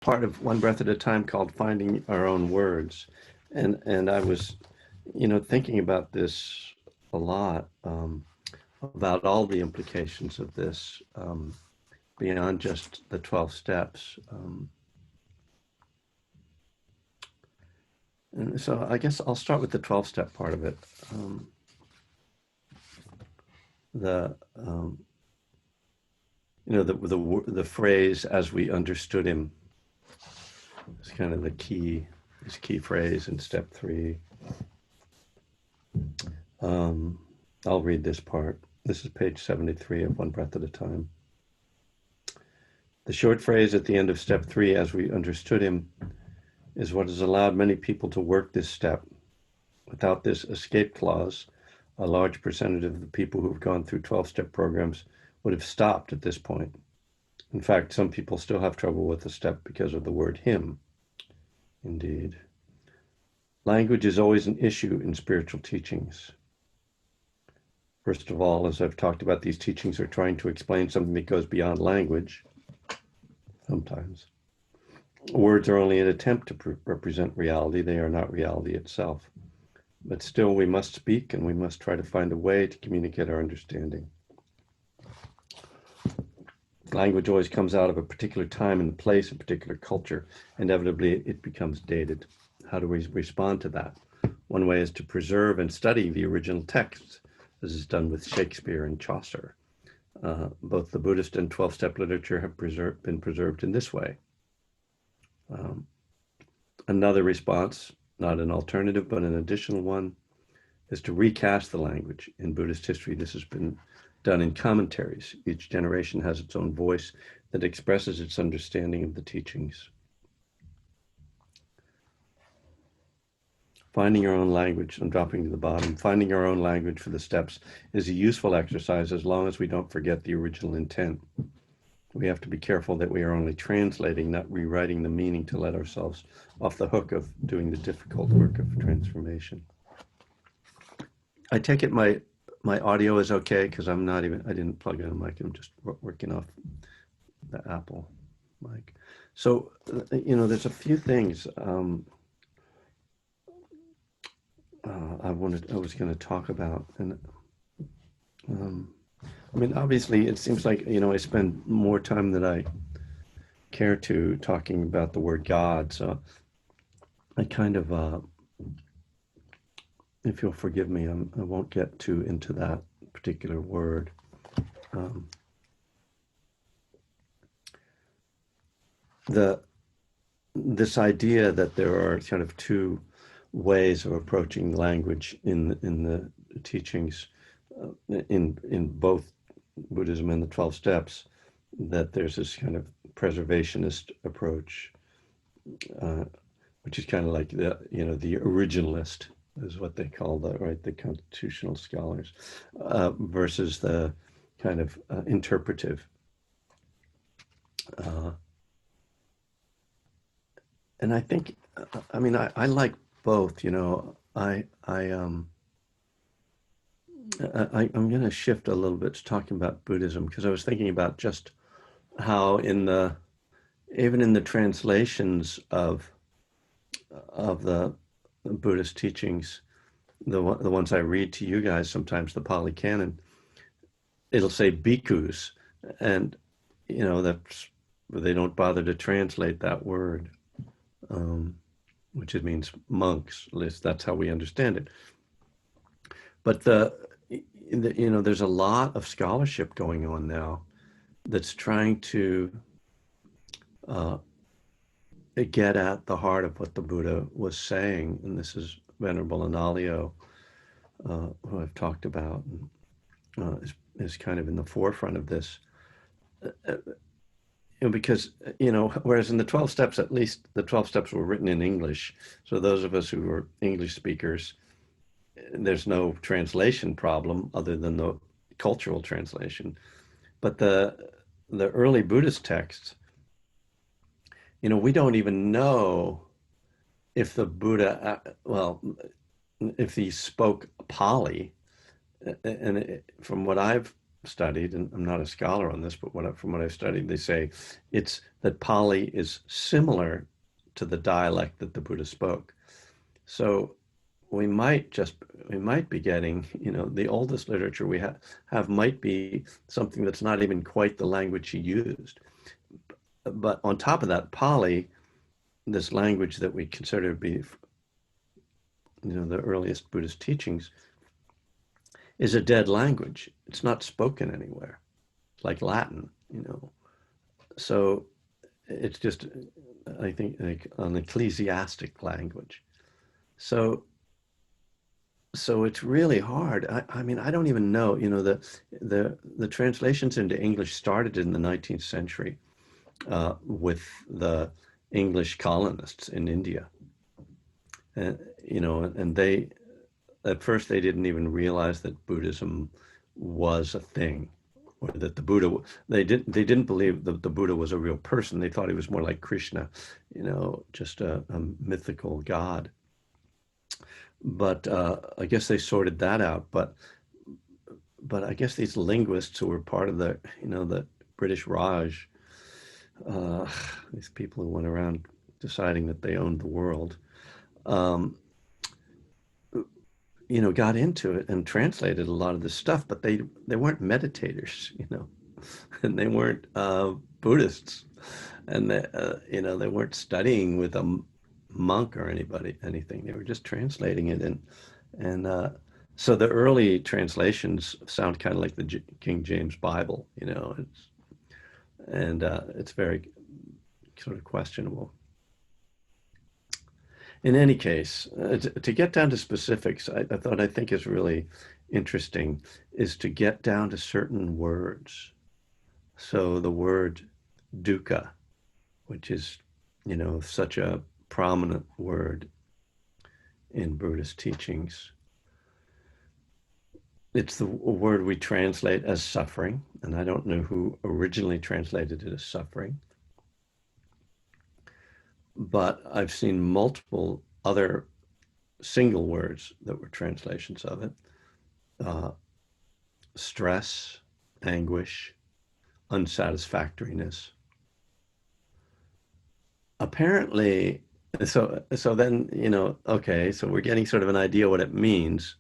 part of One Breath at a Time called Finding Our Own Words. And I was, thinking about this a lot, about all the implications of this, beyond just the 12 steps. And so I guess I'll start with the 12-step part of it. Um, the the phrase "as we understood him" is kind of his key phrase in step 3. I'll read this part. This is page 73 of One Breath at a Time. The short phrase at the end of step 3, "as we understood him," is what has allowed many people to work this step. Without this escape clause, a large percentage of the people who've gone through 12-step programs would have stopped at this point. In fact, some people still have trouble with the step because of the word him. Indeed. Language is always an issue in spiritual teachings. First of all, as I've talked about, these teachings are trying to explain something that goes beyond language. Sometimes. Words are only an attempt to represent reality. They are not reality itself. But still, we must speak, and we must try to find a way to communicate our understanding. Language always comes out of a particular time and place, a particular culture. Inevitably, it becomes dated. How do we respond to that? One way is to preserve and study the original text, as is done with Shakespeare and Chaucer. Both the Buddhist and 12-step literature have been preserved in this way. Another response, not an alternative, but an additional one, is to recast the language. In Buddhist history, this has been done in commentaries. Each generation has its own voice that expresses its understanding of the teachings. Finding our own language, I'm dropping to the bottom, finding our own language for the steps is a useful exercise as long as we don't forget the original intent. We have to be careful that we are only translating, not rewriting the meaning to let ourselves off the hook of doing the difficult work of transformation. I take it my audio is okay because I didn't plug in a mic. I'm just working off the Apple mic. So, there's a few things I was going to talk about. And obviously it seems like, I spend more time than I care to talking about the word God. So I kind of, if you'll forgive me, I won't get too into that particular word. This idea that there are kind of two ways of approaching language in the teachings, in both Buddhism and the 12 steps, that there's this kind of preservationist approach, which is kind of like the originalist is what they call the constitutional scholars, versus the kind of interpretive. And I think, I like both. I'm going to shift a little bit to talking about Buddhism because I was thinking about just how even in the translations of the Buddhist teachings, the ones I read to you guys, sometimes the Pali Canon, it'll say bhikkhus, and they don't bother to translate that word, which it means monks. At least that's how we understand it. But there's a lot of scholarship going on now that's trying to get at the heart of what the Buddha was saying. And this is Venerable Analayo, who I've talked about, is kind of in the forefront of this. Because, whereas in the 12 steps, at least the 12 steps were written in English. So those of us who are English speakers, there's no translation problem other than the cultural translation. But the early Buddhist texts, we don't even know if the Buddha, if he spoke Pali. And from what I've studied, and I'm not a scholar on this, but from what I've studied, they say it's that Pali is similar to the dialect that the Buddha spoke. So we might be getting, the oldest literature we have might be something that's not even quite the language he used. But on top of that, Pali, this language that we consider to be, the earliest Buddhist teachings, is a dead language. It's not spoken anywhere, like Latin. So it's just, I think, like an ecclesiastic language. So it's really hard. I mean, I don't even know. The translations into English started in the 19th century with the English colonists in India. And they, at first, they didn't even realize that Buddhism was a thing, or that the Buddha. They didn't believe that the Buddha was a real person. They thought he was more like Krishna, just a mythical god. But I guess they sorted that out. But I guess these linguists who were part of the British Raj, these people who went around deciding that they owned the world, um, got into it and translated a lot of this stuff. But they weren't meditators, and they weren't Buddhists, and they weren't studying with a monk or anything. They were just translating it, and so the early translations sound kind of like the King James Bible. It's very sort of questionable. In any case, to get down to specifics, I think is really interesting is to get down to certain words. So the word dukkha, which is, such a prominent word in Buddhist teachings. It's the word we translate as suffering, and I don't know who originally translated it as suffering, but I've seen multiple other single words that were translations of it. Uh, Stress, anguish, unsatisfactoriness. Apparently, so then, okay, so we're getting sort of an idea what it means.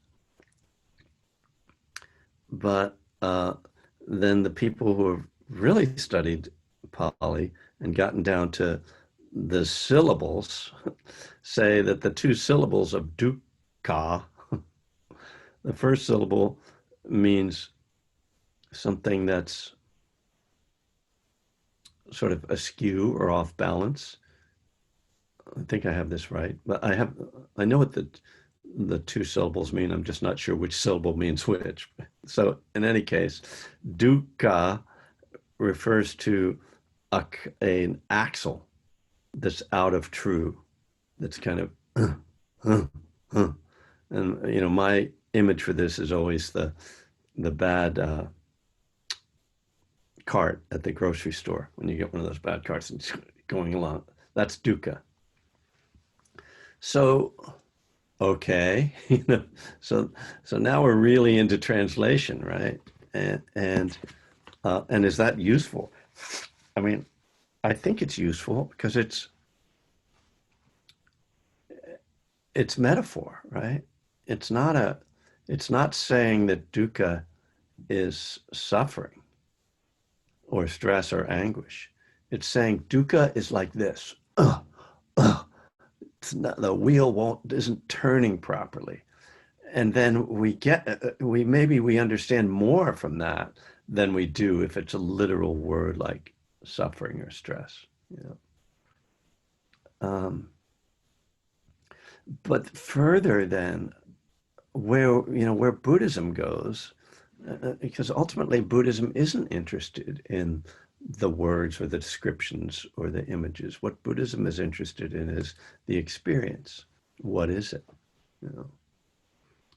But then the people who have really studied Pali and gotten down to the syllables say that the two syllables of dukkha, the first syllable means something that's sort of askew or off balance. I think I have this right, but I know what the two syllables mean. I'm just not sure which syllable means which. So in any case, dukkha refers to an axle that's out of true, that's kind of, and my image for this is always the bad cart at the grocery store when you get one of those bad carts and going along. That's dukkha. So okay, so now we're really into translation, right? And is that useful? I mean, I think it's useful because it's metaphor, right? It's not saying that dukkha is suffering or stress or anguish. It's saying dukkha is like this. It's not, the wheel isn't turning properly. And then we understand more from that than we do if it's a literal word like suffering or stress. You um, but further than where Buddhism goes, because ultimately Buddhism isn't interested in the words or the descriptions or the images. What Buddhism is interested in is the experience. What is it? You know?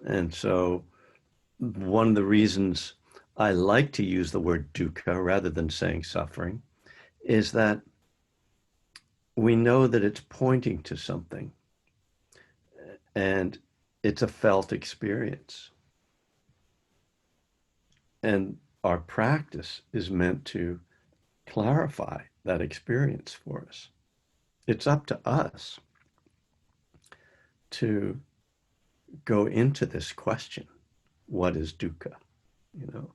And so one of the reasons I like to use the word dukkha rather than saying suffering is that we know that it's pointing to something and it's a felt experience. And our practice is meant to clarify that experience for us. It's up to us to go into this question. What is dukkha? You know,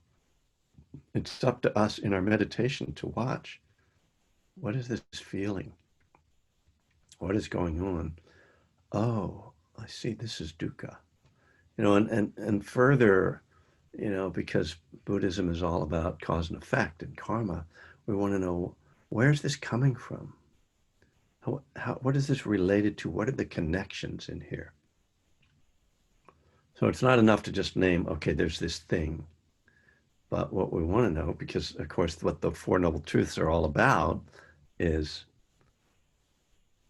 it's up to us in our meditation to watch. What is this feeling? What is going on? Oh, I see, this is dukkha. You know, and further, you know, because Buddhism is all about cause and effect and karma, we want to know, where's this coming from? What is this related to? What are the connections in here? So it's not enough to just name, okay, there's this thing. But what we want to know, because of course what the Four Noble Truths are all about, is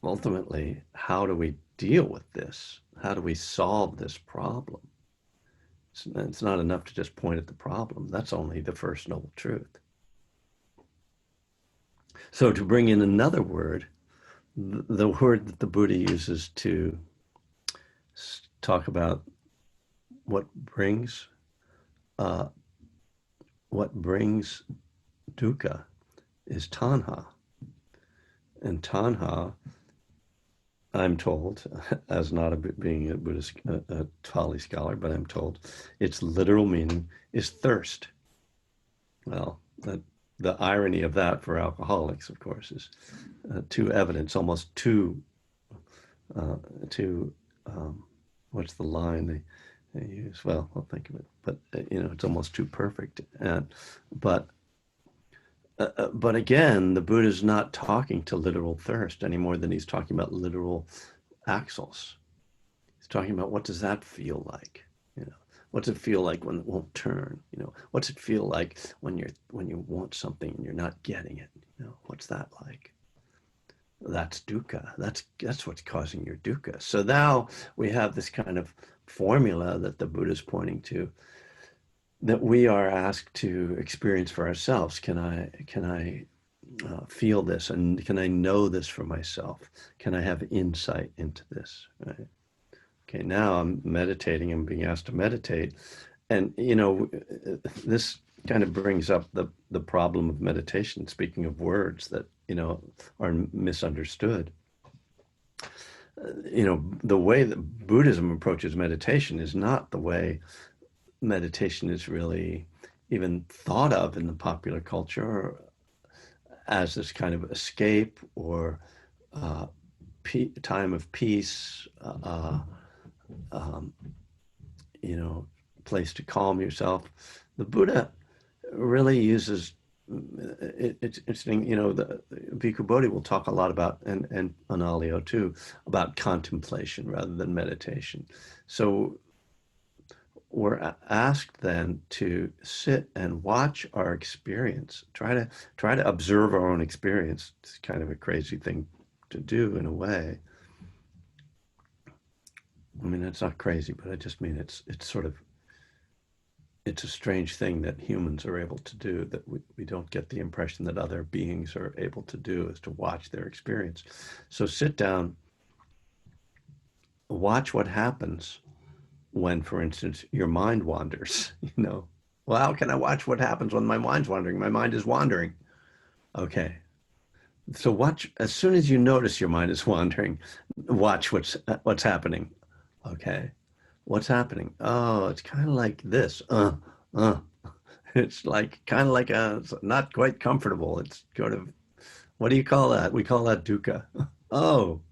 ultimately, how do we deal with this? How do we solve this problem? It's not enough to just point at the problem. That's only the First Noble Truth. So to bring in another word, the word that the Buddha uses to talk about what brings dukkha is tanha. And tanha, I'm told, as not being a Buddhist Pali scholar, but I'm told its literal meaning is thirst. Well, the irony of that for alcoholics, of course, is too evident. It's almost too, what's the line they use? Well, I'll think of it. But, you know, it's almost too perfect. But again, the Buddha is not talking to literal thirst any more than he's talking about literal axles. He's talking about, what does that feel like? You know, what's it feel like when it won't turn? You know, what's it feel like when you want something and you're not getting it? You know, what's that like? That's dukkha. That's what's causing your dukkha. So now we have this kind of formula that the Buddha is pointing to, that we are asked to experience for ourselves. Can I feel this, and can I know this for myself? Can I have insight into this? Right? Okay, now I'm meditating. I'm being asked to meditate, and you know, this kind of brings up the problem of meditation. Speaking of words that, you know, are misunderstood. You know, the way that Buddhism approaches meditation is not the way meditation is really even thought of in the popular culture as this kind of escape or time of peace, you know, place to calm yourself. The Buddha really uses, it's interesting, you know, the Bhikkhu Bodhi will talk a lot about, and Analayo too, about contemplation rather than meditation. So we're asked then to sit and watch our experience, try to observe our own experience. It's kind of a crazy thing to do in a way. I mean, it's not crazy, but I just mean it's sort of, it's a strange thing that humans are able to do, that we don't get the impression that other beings are able to do, is to watch their experience. So sit down, watch what happens when, for instance, your mind wanders. You know, well, how can I watch what happens when my mind's wandering? My mind is wandering. Okay. So watch, as soon as you notice your mind is wandering, watch what's happening. Okay. What's happening? Oh, it's kind of like this. It's like kind of like it's not quite comfortable. It's sort of, what do you call that? We call that dukkha. Oh,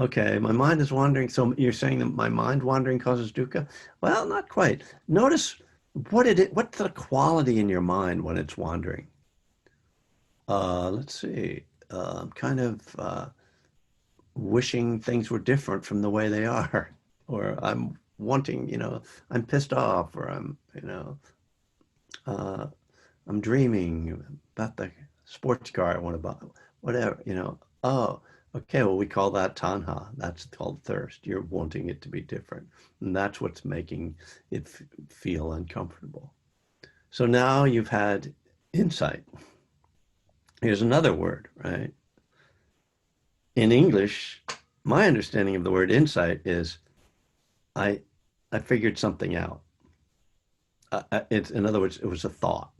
okay. My mind is wandering. So you're saying that my mind wandering causes dukkha? Well, not quite. Notice what's the quality in your mind when it's wandering? Let's see. I'm kind of wishing things were different from the way they are, or I'm wanting, you know, I'm pissed off, or I'm, you know, I'm dreaming about the sports car I want to buy, whatever, you know. Oh, okay, well, we call that tanha. That's called thirst. You're wanting it to be different. And that's what's making it feel uncomfortable. So now you've had insight. Here's another word, right? In English, my understanding of the word insight is I figured something out. it's, in other words, it was a thought.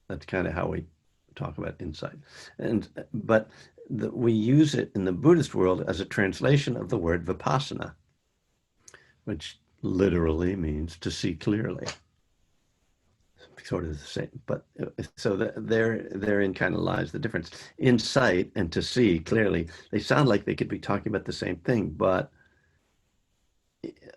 That's kind of how we talk about insight. But we use it in the Buddhist world as a translation of the word vipassana, which literally means to see clearly. Sort of the same, but so therein kind of lies the difference. Insight and to see clearly, they sound like they could be talking about the same thing, but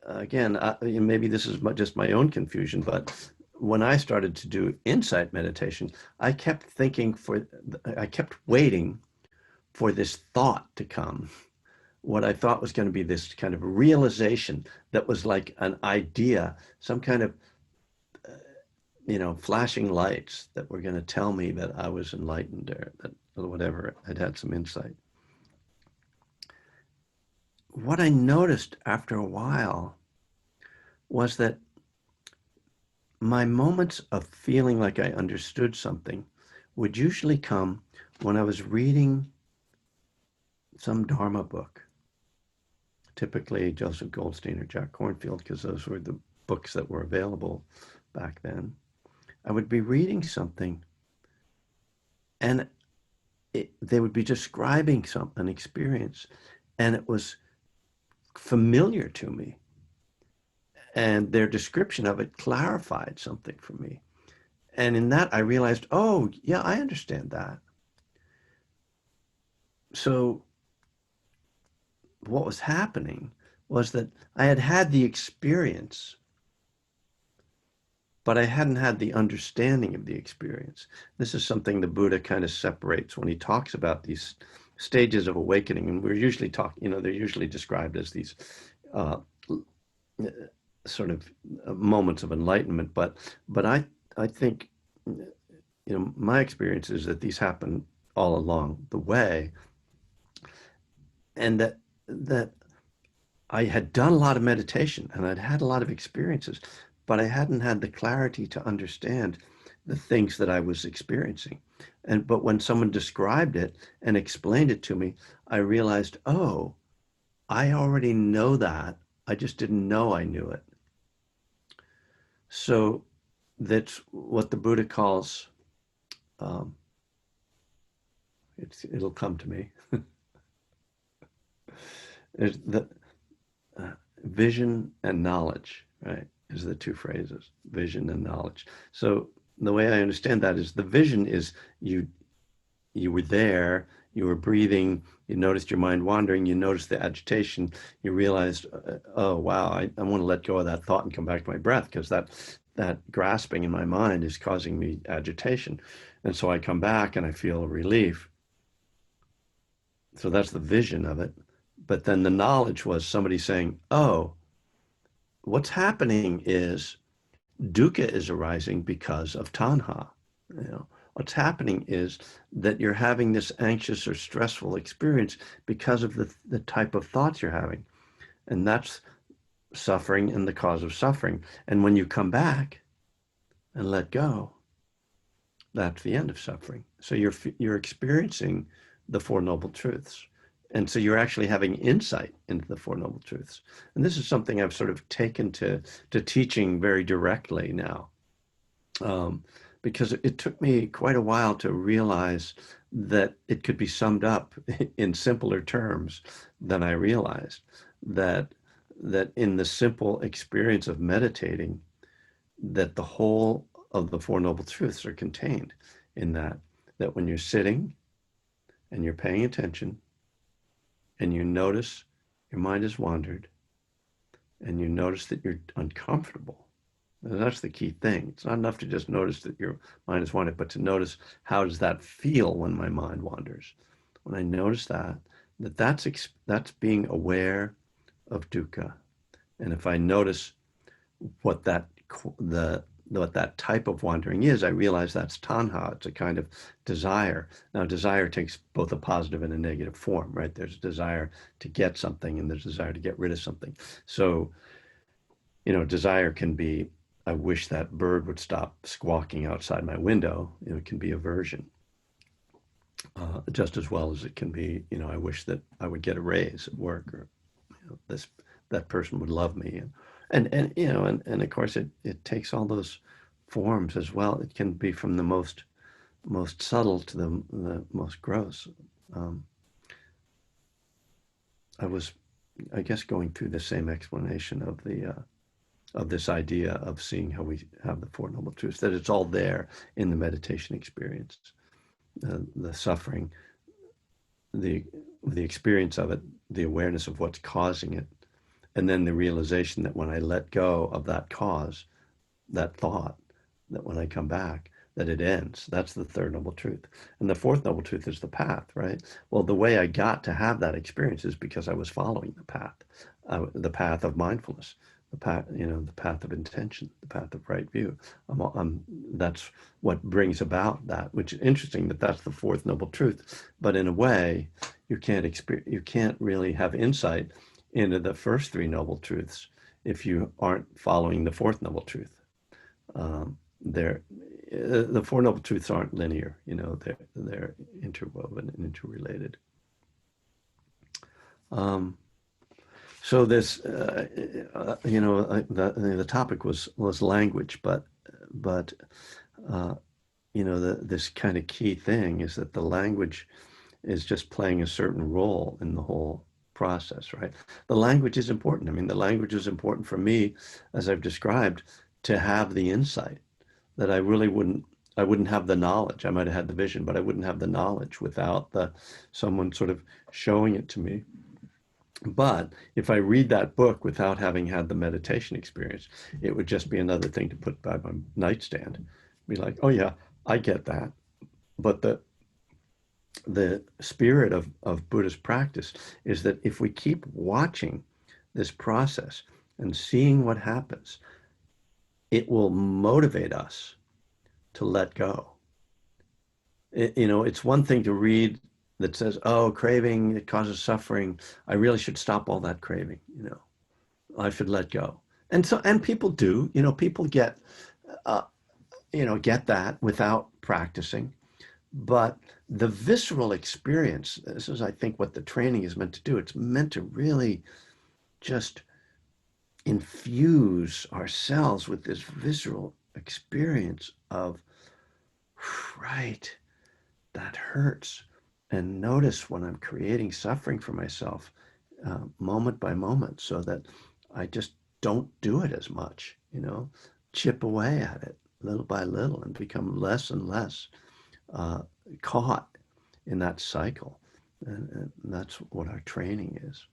again, maybe this is just my own confusion, but when I started to do insight meditation, I kept waiting for this thought to come, what I thought was going to be this kind of realization that was like an idea, some kind of, flashing lights that were going to tell me that I was enlightened or whatever, I'd had some insight. What I noticed after a while was that my moments of feeling like I understood something would usually come when I was reading some Dharma book, typically Joseph Goldstein or Jack Kornfield, because those were the books that were available back then. I would be reading something and they would be describing an experience, and it was familiar to me. And their description of it clarified something for me. And in that, I realized, oh, yeah, I understand that. So what was happening was that I had had the experience, but I hadn't had the understanding of the experience. This is something the Buddha kind of separates when he talks about these stages of awakening. And we're usually they're usually described as these sort of moments of enlightenment. But I think, my experience is that these happen all along the way. And that I had done a lot of meditation and I'd had a lot of experiences, but I hadn't had the clarity to understand the things that I was experiencing. But when someone described it and explained it to me, I realized, oh, I already know that. I just didn't know I knew it. So that's what the Buddha calls, it'll come to me. There's the vision and knowledge, right? Is the two phrases, vision and knowledge. So the way I understand that is the vision is you were there, you were breathing, you noticed your mind wandering, you noticed the agitation, you realized, oh, wow, I want to let go of that thought and come back to my breath because that grasping in my mind is causing me agitation. And so I come back and I feel a relief. So that's the vision of it. But then the knowledge was somebody saying, oh, what's happening is dukkha is arising because of tanha. What's happening is that you're having this anxious or stressful experience because of the type of thoughts you're having. And that's suffering and the cause of suffering. And when you come back and let go, that's the end of suffering. So you're experiencing the Four Noble Truths. And so you're actually having insight into the Four Noble Truths. And this is something I've sort of taken to teaching very directly now. Because it took me quite a while to realize that it could be summed up in simpler terms than I realized. That in the simple experience of meditating, that the whole of the Four Noble Truths are contained in that when you're sitting and you're paying attention and you notice your mind has wandered and you notice that you're uncomfortable. And that's the key thing. It's not enough to just notice that your mind has wandered, but to notice, how does that feel when my mind wanders? When I notice that's being aware of dukkha. And if I notice what that type of wandering is, I realize that's tanha. It's a kind of desire. Now, desire takes both a positive and a negative form, right? There's a desire to get something and there's a desire to get rid of something. So, desire can be, I wish that bird would stop squawking outside my window. It can be aversion. Just as well as it can be, I wish that I would get a raise at work, or that person would love me, and of course it takes all those forms as well. It can be from the most subtle to the most gross. I was, I guess, going through the same explanation of this idea of seeing how we have the Four Noble Truths, that it's all there in the meditation experience, the suffering, the experience of it, the awareness of what's causing it, and then the realization that when I let go of that cause, that thought, that when I come back, that it ends. That's the third noble truth. And the fourth noble truth is the path, right? Well, the way I got to have that experience is because I was following the path of mindfulness, the path, the path of intention, the path of right view. That's what brings about that, which is interesting that that's the fourth noble truth. But in a way, you can't really have insight into the first three noble truths if you aren't following the fourth noble truth. The Four Noble Truths aren't linear, they're interwoven and interrelated. So this, the topic was language, but this kind of key thing is that the language is just playing a certain role in the whole process, right? The language is important. I mean, the language is important for me, as I've described, to have the insight that I wouldn't have the knowledge. I might have had the vision, but I wouldn't have the knowledge without someone sort of showing it to me. But if I read that book without having had the meditation experience, it would just be another thing to put by my nightstand. Be like, oh yeah, I get that. But the spirit of Buddhist practice is that if we keep watching this process and seeing what happens, it will motivate us to let go. It's one thing to read that says, oh, craving, it causes suffering. I really should stop all that craving, I should let go. And people do, people get that without practicing. But the visceral experience, this is, I think, what the training is meant to do. It's meant to really just infuse ourselves with this visceral experience of, right, that hurts. And notice when I'm creating suffering for myself, moment by moment, so that I just don't do it as much, chip away at it little by little and become less and less caught in that cycle. And that's what our training is.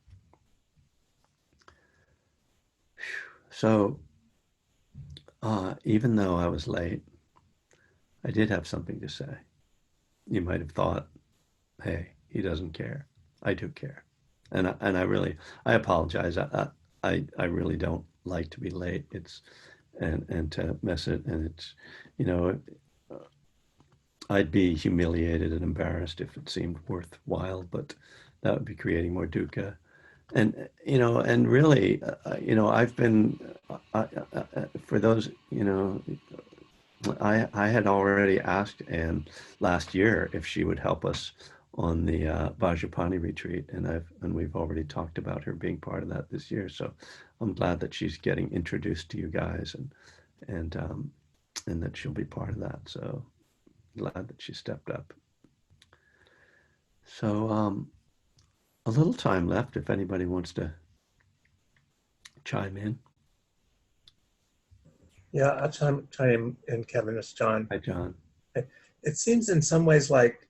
So even though I was late, I did have something to say. You might have thought, hey, he doesn't care. I do care. And I apologize. I really don't like to be late. And to miss it. And it's, I'd be humiliated and embarrassed if it seemed worthwhile, but that would be creating more dukkha. And, and really, I've been, for those, I had already asked Anne last year if she would help us on the Vajrapani retreat, and we've already talked about her being part of that this year. So I'm glad that she's getting introduced to you guys, and that she'll be part of that. So glad that she stepped up. So a little time left if anybody wants to chime in. Yeah, I'll chime in, Kevin. It's John. Hi, John. It seems in some ways like,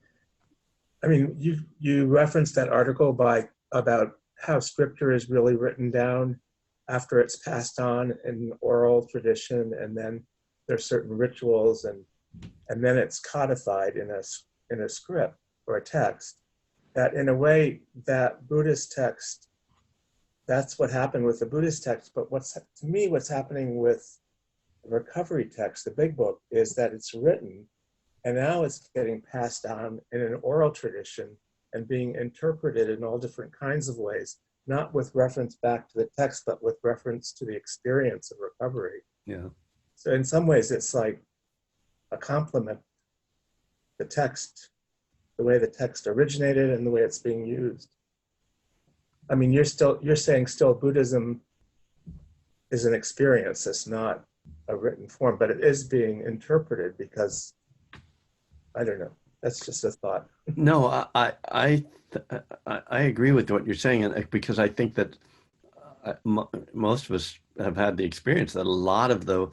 I mean, you referenced that article about how scripture is really written down after it's passed on in oral tradition, and then there's certain rituals, and then it's codified in a script or a text. That in a way, that Buddhist text, that's what happened with the Buddhist text. But what's happening with the recovery text, the big book, is that it's written and now it's getting passed on in an oral tradition and being interpreted in all different kinds of ways, not with reference back to the text, but with reference to the experience of recovery. Yeah. So in some ways, it's like a complement, the text, the way the text originated and the way it's being used. I mean, you're saying still Buddhism is an experience. It's not a written form, but it is being interpreted because, I don't know, that's just a thought. No, I agree with what you're saying, and because I think that most of us have had the experience that a lot of the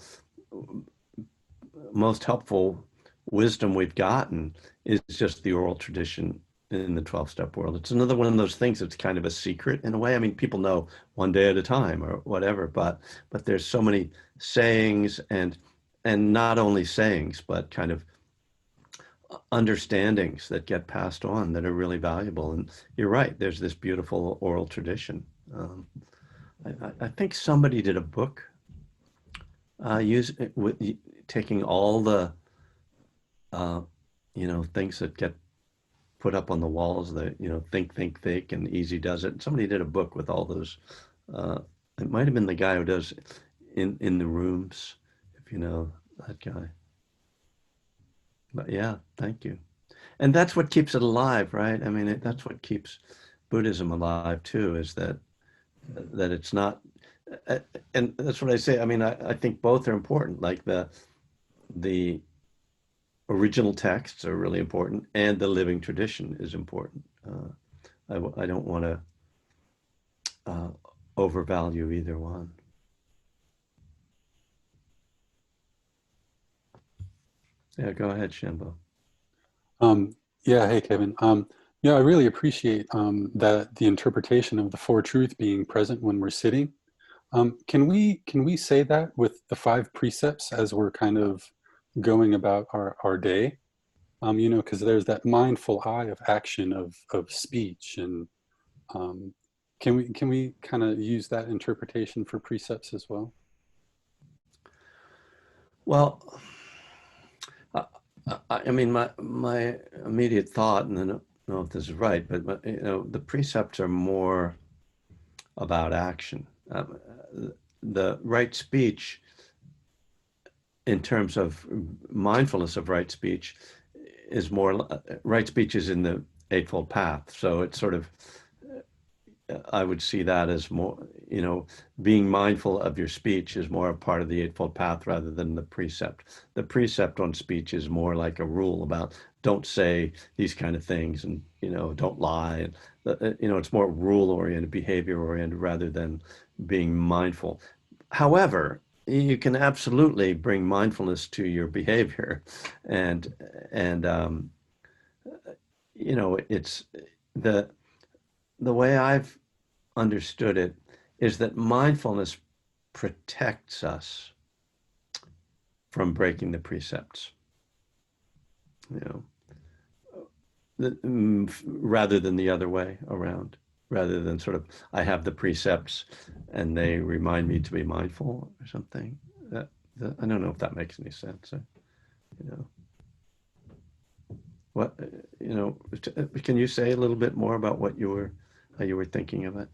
most helpful wisdom we've gotten is just the oral tradition in the 12-step world. It's another one of those things that's kind of a secret in a way. I mean, people know one day at a time or whatever, but there's so many sayings and not only sayings, but kind of understandings that get passed on that are really valuable. And you're right, there's this beautiful oral tradition. I think somebody did a book with taking all the things that get put up on the walls, that think, think, think, and easy does it. Somebody did a book with all those. It might have been the guy who does in the rooms, if you know that guy. But yeah, thank you. And that's what keeps it alive, right? I mean, that's what keeps Buddhism alive too, is that it's not, and that's what I say. I mean, I think both are important. Like the original texts are really important, and the living tradition is important. I don't want to overvalue either one. Yeah, go ahead, Shimbo. Yeah, hey Kevin. Yeah, I really appreciate that the interpretation of the four truth being present when we're sitting. Can we say that with the five precepts as we're kind of going about our day? Because there's that mindful eye of action of speech, and can we kind of use that interpretation for precepts as well? Well, I mean, my immediate thought, and I don't know if this is right, but the precepts are more about action. The right speech, in terms of mindfulness of right speech, is more right speech is in the Eightfold Path. So it's sort of, I would see that as more, being mindful of your speech is more a part of the Eightfold Path rather than the precept. The precept on speech is more like a rule about don't say these kind of things, and don't lie. It's more rule oriented, behavior oriented rather than being mindful. However, you can absolutely bring mindfulness to your behavior, and it's the way I've understood it is that mindfulness protects us from breaking the precepts, rather than the other way around, rather than sort of, I have the precepts and they remind me to be mindful or something. I don't know if that makes any sense. What, can you say a little bit more about how you were thinking of it?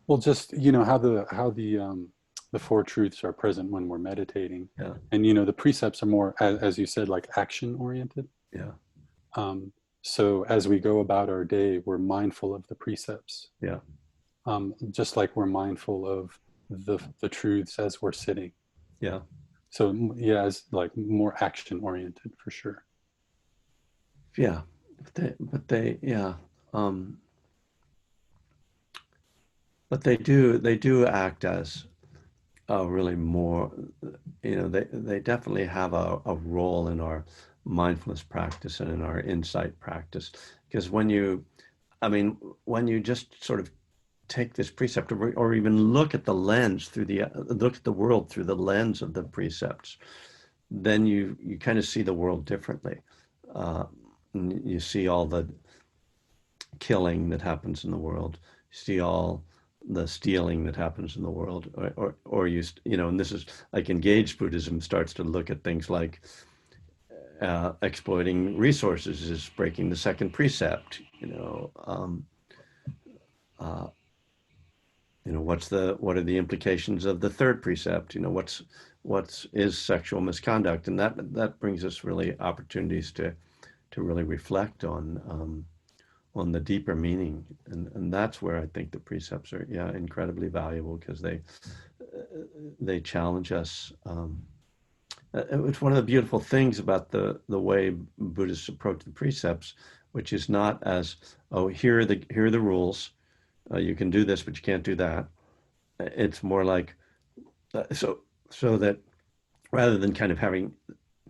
Well, just how the four truths are present when we're meditating, Yeah. and the precepts are more, as you said, like action oriented. Yeah. So as we go about our day, we're mindful of the precepts. Yeah. Just like we're mindful of the truths as we're sitting. Yeah. So yeah, it's like more action oriented for sure. Yeah. Yeah. But they do act as really more, they definitely have a role in our mindfulness practice and in our insight practice. Because when you just sort of take this precept, or even look at the world through the lens of the precepts, then you kind of see the world differently. You see all the killing that happens in the world. You see all the stealing that happens in the world, or and this is like engaged Buddhism starts to look at things like exploiting resources is breaking the second precept. What are the implications of the third precept? What is sexual misconduct, and that brings us really opportunities to really reflect on the deeper meaning, and that's where I think the precepts are incredibly valuable, because they challenge us. It's one of the beautiful things about the way Buddhists approach the precepts, which is not as, oh, here are the rules. You can do this, but you can't do that. It's more like so that rather than kind of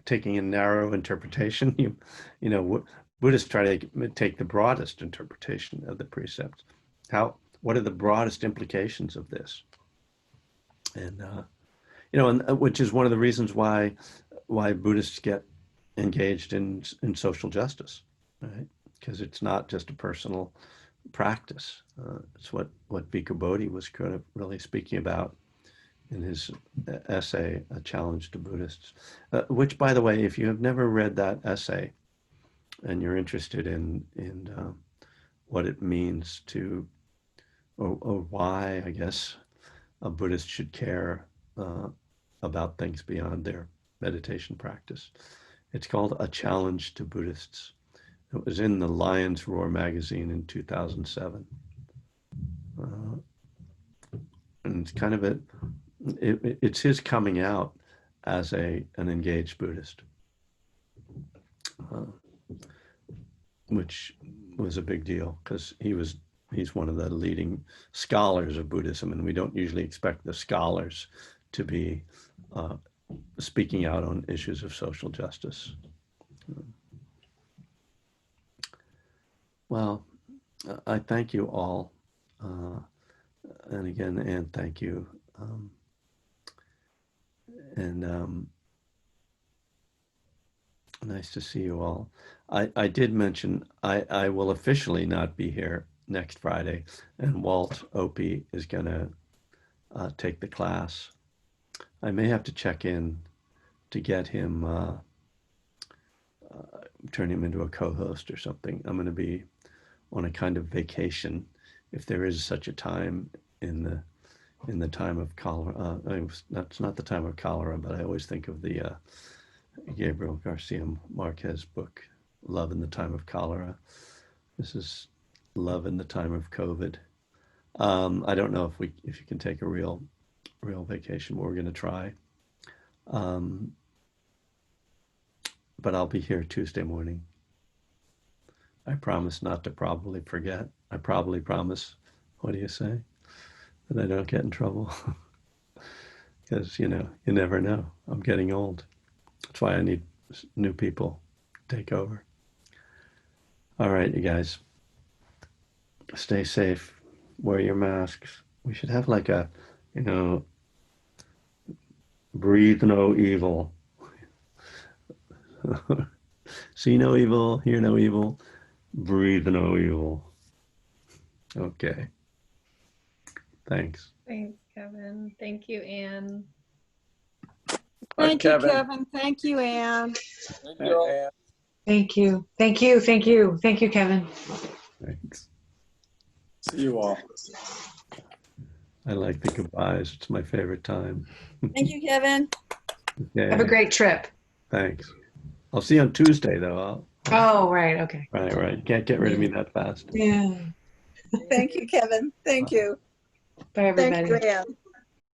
taking a narrow interpretation, you know, Buddhists try to take the broadest interpretation of the precepts. What are the broadest implications of this? And you know, and which is one of the reasons why Buddhists get engaged in social justice, right? Because it's not just a personal practice. It's what Bhikkhu Bodhi was kind of really speaking about in his essay, A Challenge to Buddhists, which, by the way, if you have never read that essay and you're interested in what it means to, or why, I guess, a Buddhist should care about things beyond their meditation practice. It's called A Challenge to Buddhists. It was in the Lion's Roar magazine in 2007. And it's kind of it's his coming out as an engaged Buddhist, which was a big deal because he's one of the leading scholars of Buddhism, and we don't usually expect the scholars to be speaking out on issues of social justice. Well, I thank you all. And again, Anne, thank you. Nice to see you all. I did mention I will officially not be here next Friday, and Walt Opie is going to take the class. I may have to check in to get him, turn him into a co-host or something. I'm going to be on a kind of vacation, if there is such a time in the time of cholera. That's not the time of cholera, but I always think of the Gabriel Garcia Marquez book, Love in the Time of Cholera. This is Love in the Time of COVID. I don't know if you can take a real vacation, but we're going to try. But I'll be here Tuesday morning. I promise not to probably forget. I probably promise. What do you say? That I don't get in trouble. Because, you know, you never know. I'm getting old. That's why I need new people to take over. All right, you guys. Stay safe. Wear your masks. We should have like a, you know, breathe no evil. See no evil, hear no evil, breathe no evil. Okay. Thanks. Thanks, Kevin. Thank you, Anne. Thank you, Kevin. Thank you, Anne. Thank you, Anne. Thank you. Thank you. Thank you. Thank you, Kevin. Thanks. See you all. I like the goodbyes. It's my favorite time. Thank you, Kevin. Okay. Have a great trip. Thanks. I'll see you on Tuesday, though. Oh, right. Okay. Right. Can't get rid of me that fast. Yeah. Thank you, Kevin. Thank you. Bye, everybody. Thank you, Anne.